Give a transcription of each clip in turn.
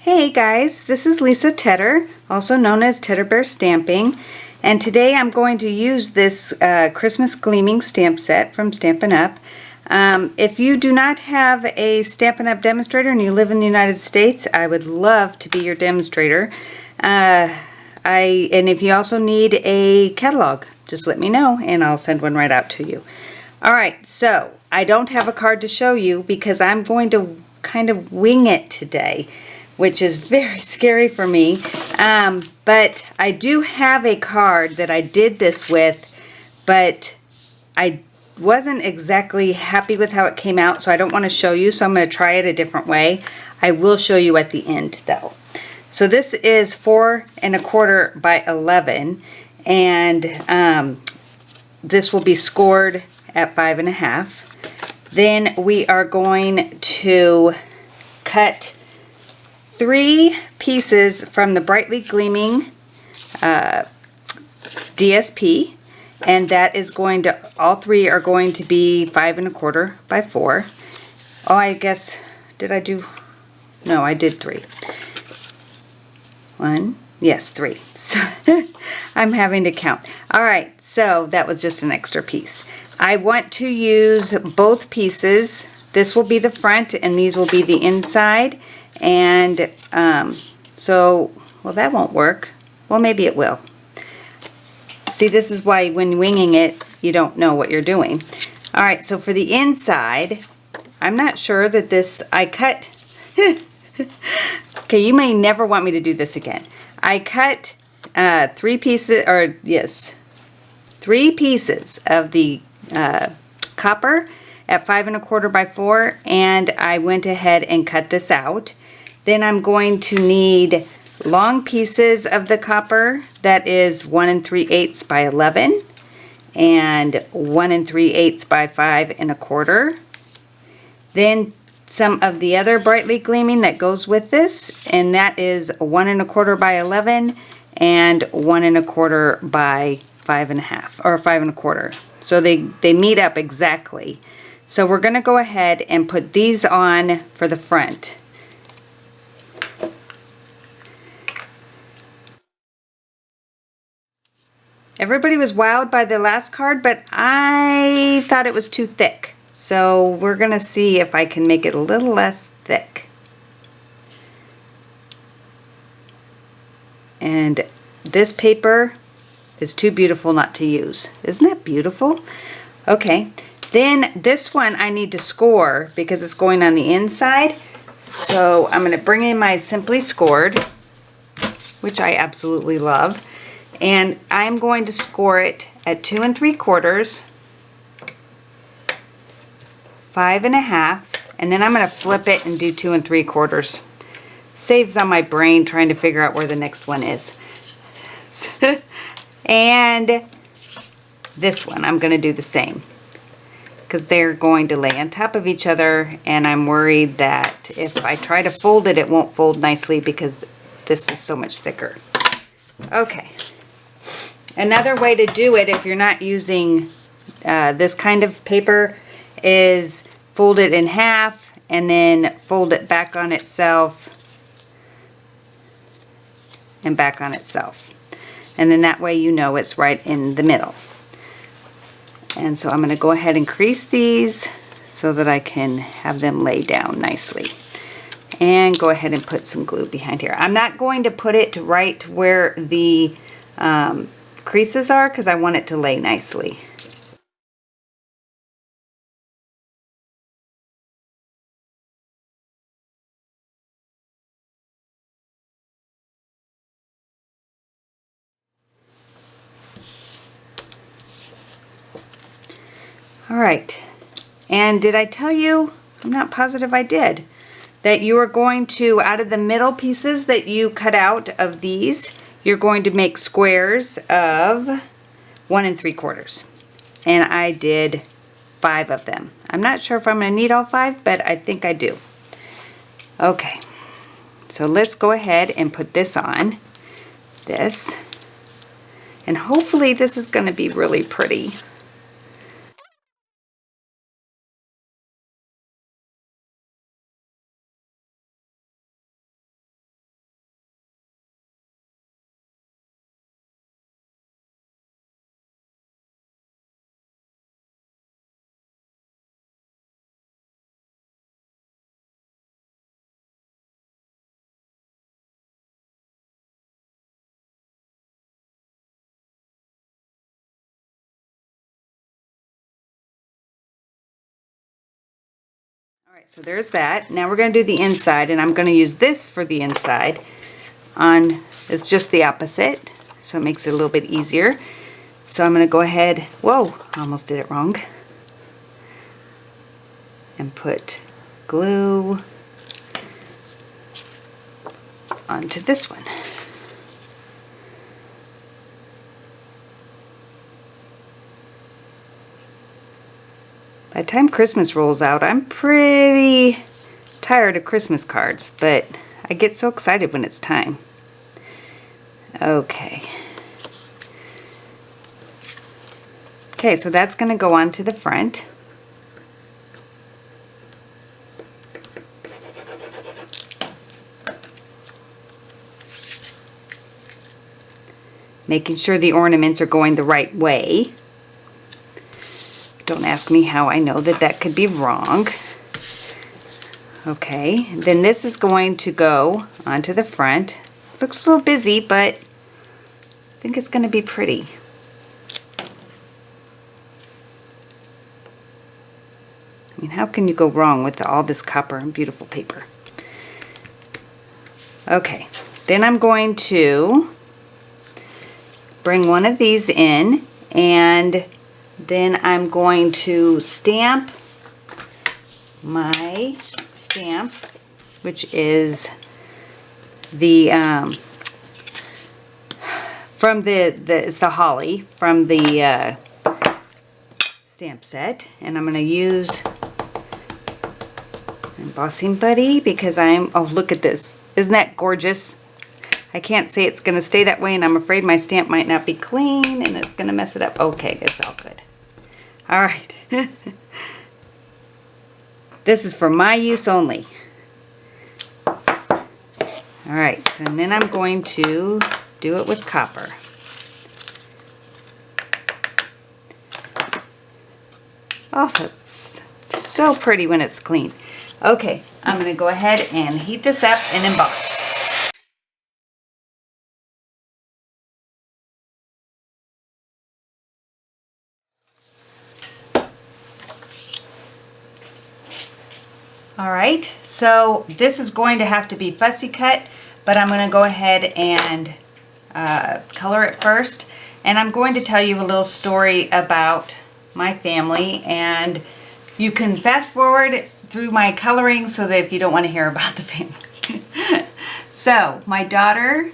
Hey guys, this is Lisa Tedder, also known as Tedder Bear Stamping, and today I'm going to use this Christmas Gleaming stamp set from Stampin' Up. If you do not have a Stampin' Up demonstrator and you live in the United States, I would love to be your demonstrator. And if you also need a catalog, just let me know and I'll send one right out to you. Alright, so I don't have a card to show you because I'm going to kind of wing it today, which is very scary for me. But I do have a card that I did this with, but I wasn't exactly happy with how it came out, so I don't want to show you, so I'm going to try it a different way. I will show you at the end though. So this is 4 1/4 by 11, and this will be scored at 5 1/2. Then we are going to cut 3 pieces from the Brightly Gleaming DSP, and that is going to, all 3 are going to be 5 1/4 by 4. Oh, I guess, did I do, no, I did 3. 1, yes, 3. So I'm having to count. Alright, so that was just an extra piece. I want to use both pieces. This will be the front and these will be the inside. And so, well, that won't work. Well, maybe it will. See, this is why when winging it, you don't know what you're doing. Alright, so for the inside, I'm not sure that this, I cut, okay, you may never want me to do this again. I cut 3 pieces, or yes, 3 pieces of the copper at 5 1/4 by 4, and I went ahead and cut this out. Then I'm going to need long pieces of the copper, that is 1 3/8 by 11 and 1 3/8 by 5 1/4. Then some of the other Brightly Gleaming that goes with this, and that is 1 1/4 by 11 and 1 1/4 by 5 1/2, or 5 1/4. So they meet up exactly. So we're going to go ahead and put these on for the front. Everybody was wowed by the last card, but I thought it was too thick. So we're going to see if I can make it a little less thick. And this paper is too beautiful not to use. Isn't that beautiful? Okay, then this one I need to score because it's going on the inside. So I'm going to bring in my Simply Scored, which I absolutely love. And I'm going to score it at 2 3/4, 5 1/2, and then I'm going to flip it and do 2 3/4. Saves on my brain trying to figure out where the next one is. And this one I'm going to do the same, because they're going to lay on top of each other, and I'm worried that if I try to fold it, it won't fold nicely because this is so much thicker. Okay. Another way to do it, if you're not using this kind of paper, is fold it in half and then fold it back on itself and back on itself. And then that way you know it's right in the middle. And so I'm going to go ahead and crease these so that I can have them lay down nicely. And go ahead and put some glue behind here. I'm not going to put it right where the creases are because I want it to lay nicely. Alright, and did I tell you, I'm not positive I did, that you are going to, out of the middle pieces that you cut out of these, you're going to make squares of 1 3/4. And I did 5 of them. I'm not sure if I'm going to need all 5, but I think I do. Okay, so let's go ahead and put this on. This. And hopefully this is going to be really pretty. Alright, so there's that. Now we're going to do the inside, and I'm going to use this for the inside. It's just the opposite, so it makes it a little bit easier. So I'm going to go ahead, whoa, I almost did it wrong, and put glue onto this one. By the time Christmas rolls out, I'm pretty tired of Christmas cards, but I get so excited when it's time. Okay. Okay, so that's going to go on to the front. Making sure the ornaments are going the right way. Don't ask me how I know that that could be wrong. Okay, then this is going to go onto the front. Looks a little busy, but I think it's going to be pretty. I mean, how can you go wrong with all this copper and beautiful paper? Okay, then I'm going to bring one of these in, and then I'm going to stamp my stamp, which is the it's the holly from the stamp set, and I'm going to use Embossing Buddy because oh, look at this. Isn't that gorgeous? I can't say it's going to stay that way, and I'm afraid my stamp might not be clean and it's going to mess it up. Okay, it's all good. All right. This is for my use only. All right, so then I'm going to do it with copper. Oh, that's so pretty when it's clean. Okay, I'm going to go ahead and heat this up and emboss. Alright, so this is going to have to be fussy cut, but I'm going to go ahead and color it first. And I'm going to tell you a little story about my family, and you can fast forward through my coloring so that if you don't want to hear about the family. So, my daughter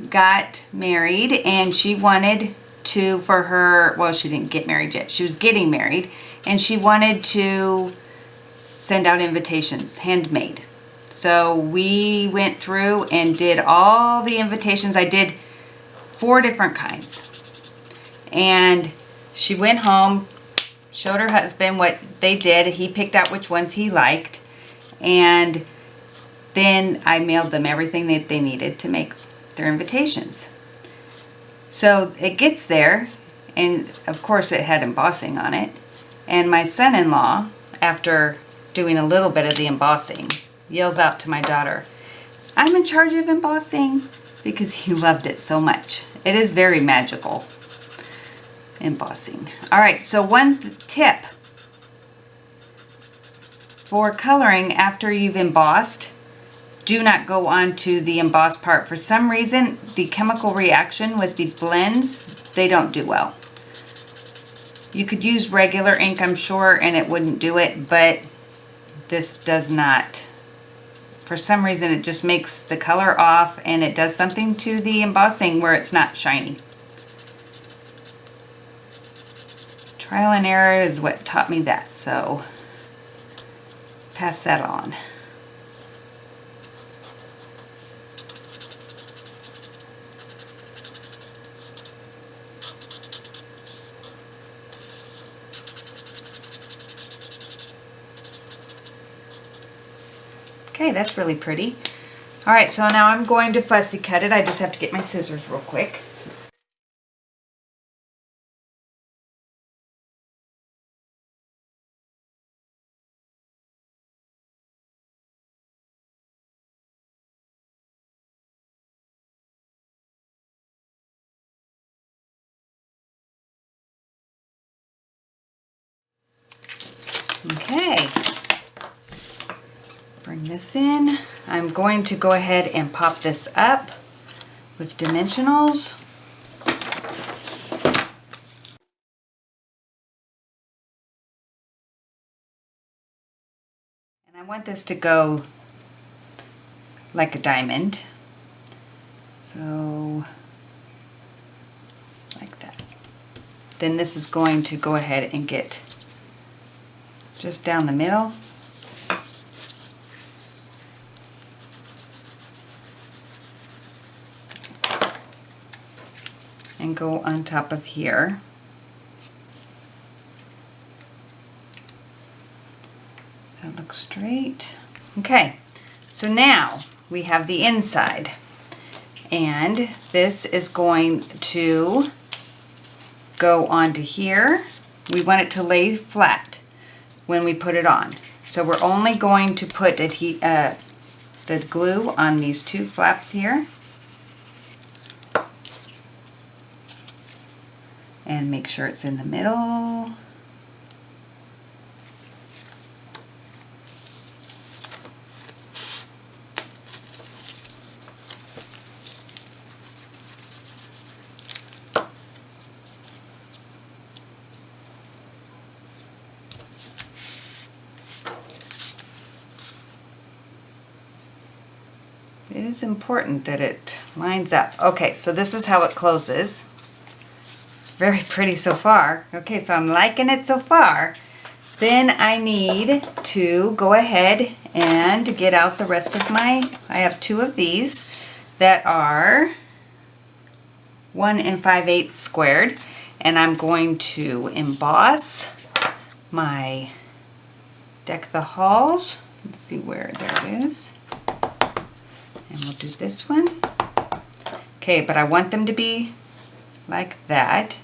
got married, and she wanted to, for her, well, she didn't get married yet. She was getting married, and she wanted to send out invitations, handmade. So we went through and did all the invitations. I did 4 different kinds. And she went home, showed her husband what they did. He picked out which ones he liked. And then I mailed them everything that they needed to make their invitations. So it gets there, and of course it had embossing on it. And my son-in-law, after doing a little bit of the embossing, yells out to my daughter, "I'm in charge of embossing," because he loved it so much. It is very magical, embossing. Alright, so one tip for coloring after you've embossed: do not go on to the embossed part. For some reason, the chemical reaction with the blends, they don't do well. You could use regular ink, I'm sure, and it wouldn't do it, but this does not. For some reason, it just makes the color off, and it does something to the embossing where it's not shiny. Trial and error is what taught me that, so pass that on. Okay, that's really pretty. Alright, so now I'm going to fussy cut it. I just have to get my scissors real quick. Okay. Bring this in. I'm going to go ahead and pop this up with dimensionals. And I want this to go like a diamond. So, like that. Then this is going to go ahead and get just down the middle. And go on top of here. Does that look straight? Okay, so now we have the inside. And this is going to go onto here. We want it to lay flat when we put it on. So we're only going to put the glue on these two flaps here. And make sure it's in the middle. It is important that it lines up. Okay, so this is how it closes. Very pretty so far. Okay, so I'm liking it so far. Then I need to go ahead and get out the rest of I have two of these that are 1 5/8 squared, and I'm going to emboss my Deck the Halls. Let's see where there it is. And we'll do this one. Okay, but I want them to be like that.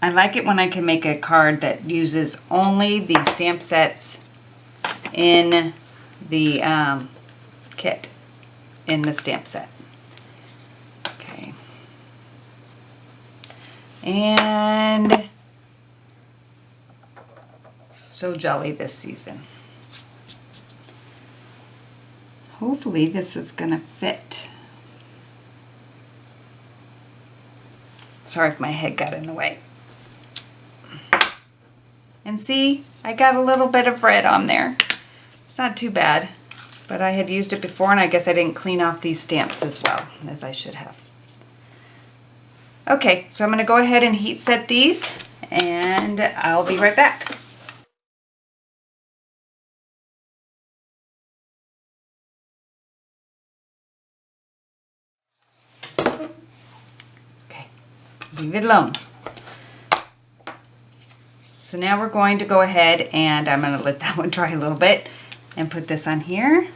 I like it when I can make a card that uses only the stamp sets in the kit, in the stamp set. Okay. And so jolly this season. Hopefully this is gonna fit. Sorry if my head got in the way. And see, I got a little bit of red on there. It's not too bad, but I had used it before and I guess I didn't clean off these stamps as well as I should have. Okay, so I'm gonna go ahead and heat set these and I'll be right back. Okay, leave it alone. So now we're going to go ahead and I'm going to let that one dry a little bit and put this on here.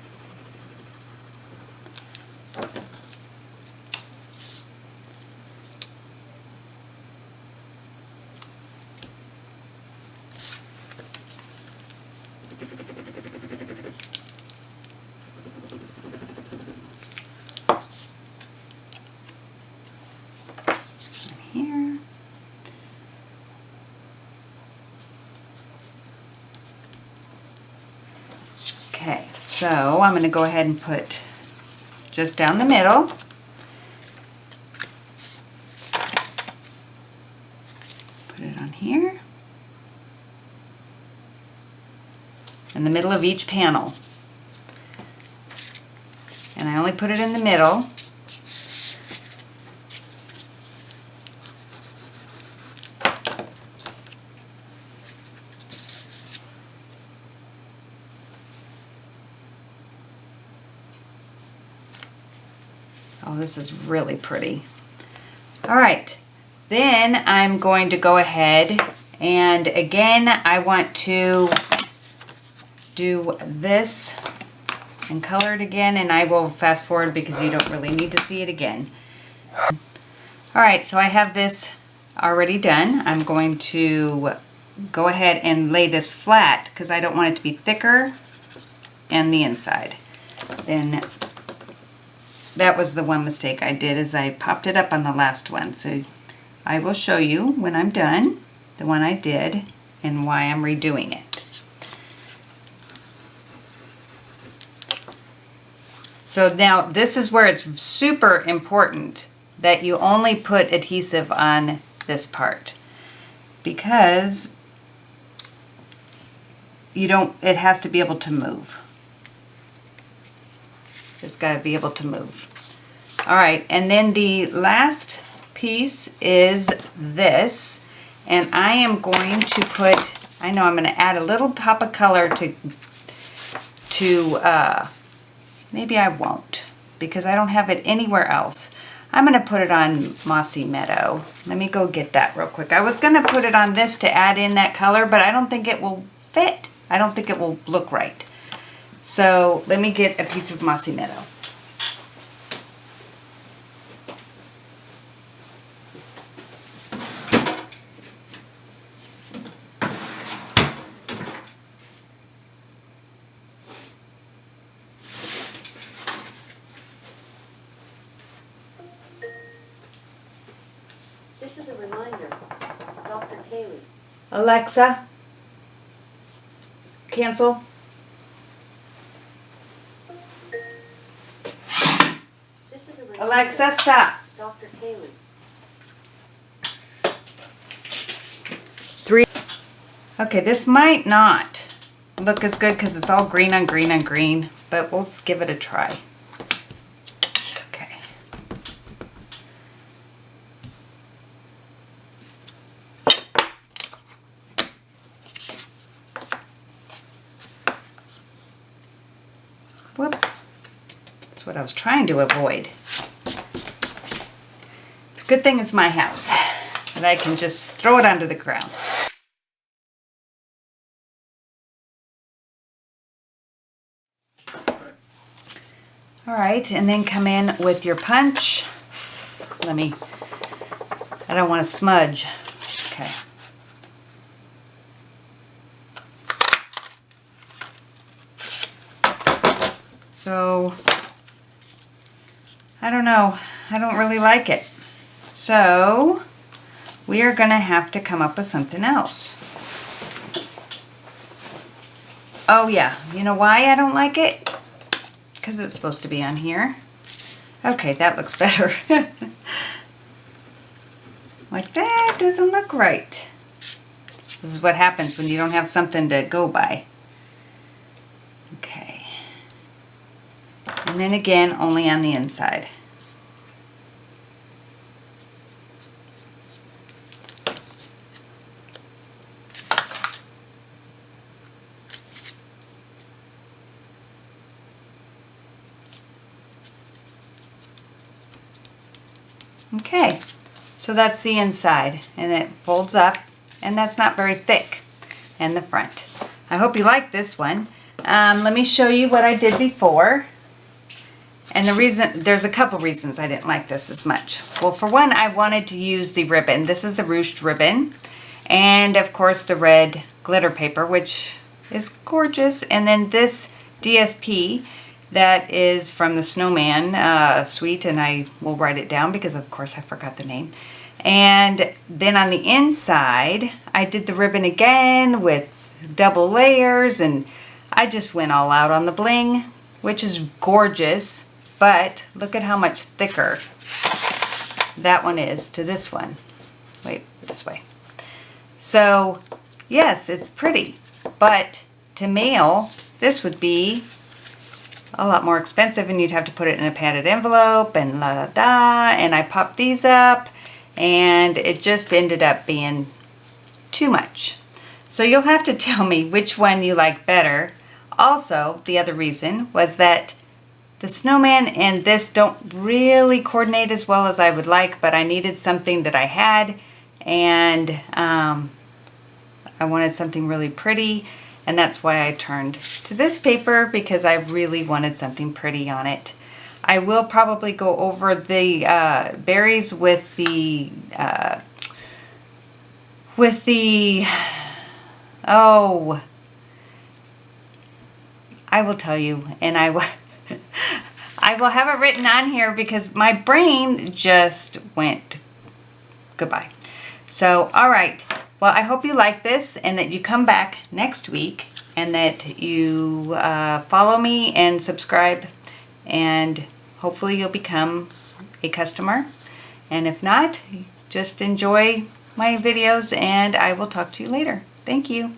Here. Okay, so I'm going to go ahead and put just down the middle. Put it on here. In the middle of each panel. And I only put it in the middle. Oh, this is really pretty. All right, then I'm going to go ahead and again, I want to do this and color it again, and I will fast forward because you don't really need to see it again. All right, so I have this already done. I'm going to go ahead and lay this flat because I don't want it to be thicker and the inside. Then that was the one mistake I did, is I popped it up on the last one. So I will show you when I'm done. the one I did, and why I'm redoing it. So now this is where it's super important that you only put adhesive on this part, because it has to be able to move. It's got to be able to move. All right, and then the last piece is this, and I am going to put, I know I'm going to add a little pop of color to maybe I won't, because I don't have it anywhere else. I'm going to put it on Mossy Meadow. Let me go get that real quick. I was going to put it on this to add in that color, but I don't think it will fit. I don't think it will look right. So let me get a piece of Mossy Meadow. This is a reminder. Dr. Kaylee. Alexa, cancel. This is a reminder. Alexa, stop. Dr. Kaylee. 3. Okay, this might not look as good because it's all green on green on green, but we'll just give it a try. Okay. Whoop. That's what I was trying to avoid. It's a good thing it's my house, and I can just throw it onto the ground. All right, and then come in with your punch. I don't want to smudge. Okay. So, I don't know. I don't really like it. So, we are going to have to come up with something else. Oh yeah, you know why I don't like it? Because it's supposed to be on here. Okay, that looks better. Like that doesn't look right. This is what happens when you don't have something to go by. Okay. And then again, only on the inside. Okay, so that's the inside, and it folds up, and that's not very thick, and the front. I hope you like this one. Let me show you what I did before. And the reason, there's a couple reasons I didn't like this as much. Well, for one, I wanted to use the ribbon. This is the ruched ribbon, and of course the red glitter paper, which is gorgeous. And then this DSP that is from the Snowman suite, and I will write it down because of course I forgot the name. And then on the inside, I did the ribbon again with double layers, and I just went all out on the bling, which is gorgeous, but look at how much thicker that one is to this one. Wait, this way. So, yes, it's pretty, but to mail, this would be a lot more expensive, and you'd have to put it in a padded envelope and la da da, and I popped these up, and it just ended up being too much. So you'll have to tell me which one you like better. Also, the other reason was that the Snowman and this don't really coordinate as well as I would like, but I needed something that I had, and I wanted something really pretty, and that's why I turned to this paper, because I really wanted something pretty on it. I will probably go over the berries with the oh, I will tell you, and I will have it written on here because my brain just went goodbye. So, all right, Well, I hope you like this and that you come back next week and that you follow me and subscribe, and hopefully you'll become a customer. And if not, just enjoy my videos and I will talk to you later. Thank you.